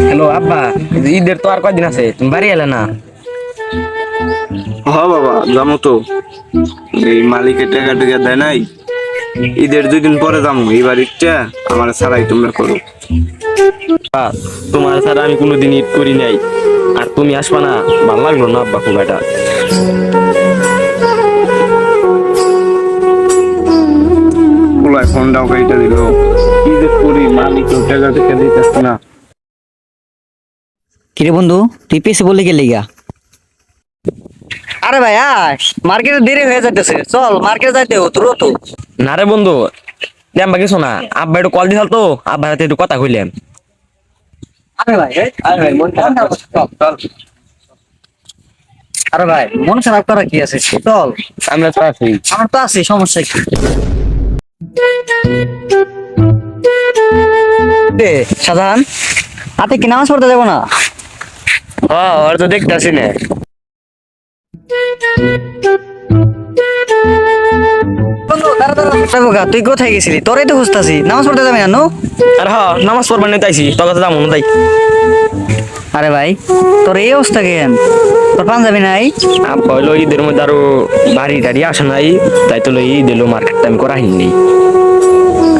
Hello আব্বা, ঈদের তো আর কয়দিন আছে, তুমি বাড়ি এলে না? হ বাবা, যাবো তো। এই মালিকের টাকা টেকা দেয় নাই, ঈদের 2 দিন পরে যাবো। এই বাড়িটা আমার ছাড়াই তোমরা করো। তোমার ছাড়া আমি কোনোদিন ঈদ করি নাই, আর তুমি আসবা না, ভালো লাগলো না আব্বা খুব একটা। পোলায় ফোনটাও কেটে দিল, কি যে করি, মালিক টাকা টেকা দিতেছে না। কিরে বন্ধু, তুই পেছে বলে গেলি গা? আরে ভাই আস, মার্কেটে দেরি হয়ে যাইতেছে, চল মার্কেটে যাইতে ও তোর তো। না রে বন্ধু, দেম্বা কিছু না, আব্বা একটু কল দিছাল তো, আব্বার হাতে একটু কথা কইলেন। আরে ভাই মন খারাপ করা কি আছে, চল। আমরা তো আছি। আমার তো আছে, সমস্যা কি? সাধারণ হাতে কি নামাজ পড়তে যাবো না? হ্যাঁ, ওর তো দেখতে আসি না। তুই কোথায় গেছিলি? তোরাই তো খুঁজতাছি, নামাজ পড়তে যাবি না? আর হ্যাঁ, নামাজ পড়বার নিতে আইছি, তোর কাছে যাবো না তাই। আরে ভাই তোর এই অবস্থা কেন? তোর পাঞ্জাবি নাই? আব্বা হইলো ঈদের মধ্যে আরো বাড়ি টাড়ি আসে নাই, তাই তো লই ঈদ এলো, মার্কেট টাইম করা হয়নি।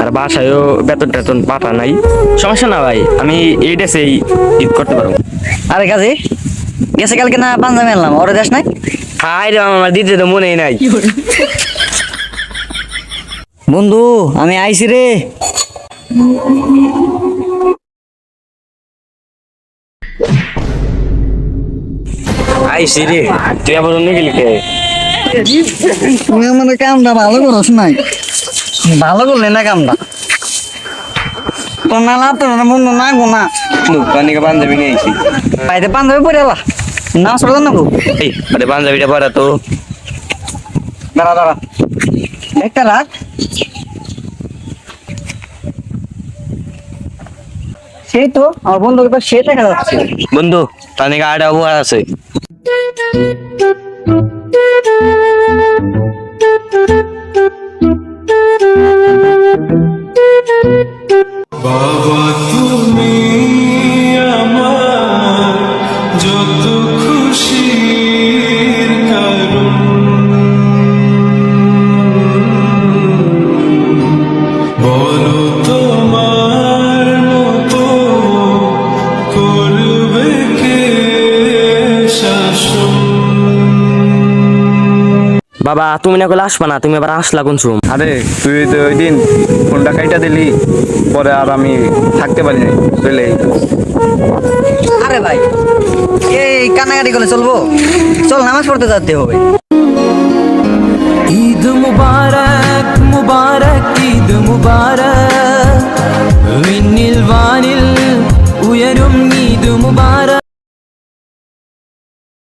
আর বাসায়ও বেতন টেতন পাঠা নাই। সমস্যা না ভাই, আমি এই ড্রেসেই ঈদ করতে পারবো। আরে কাজে গেছে কালকে না পাঞ্জাবি আনলাম, ওরে দেশ নাই? হাই রে, আমার দিতে তো মনেই নাই। বন্ধু আমি আইছি রে। আইসি রে, তুই আবার অন্য গেলি কে? তুমি আমাদের কামটা ভালো করছ নাই, ভালো করলে না কামটা। তোর নালা তোর বন্ধু না গো না, দোকানিকে পাঞ্জাবি নিয়ে আইছি। পাইতে পাঞ্জাবি পরে এলা নামাজ পড়তাম না গো। এই আরে পাঞ্জাবিটা পরা তো। দাঁড়া দাঁড়া একটা রাখ। সেই তো আমার বন্ধুকে তো সে দেখা যাচ্ছে। বন্ধু তার আড়া উপহার আছে। বাবা তুমি আমার যত খুশির কারণ, বলো তোমার মতো করবে কে শাসন। বাবা তুমি না করলে আসবা না, তুমি আবার আসলা কোন চুম? আরে তুই তো ওই দিন ফোনটা কাইটা দিলি, পরে আর আমি থাকতে পারি নাই, চলে আইছি। আরে ভাই এই কান্নাকাটি করলে চলবো? চল নামাজ পড়তে যেতে হবে। ঈদ মুবারক মুবারক ঈদ মুবারক।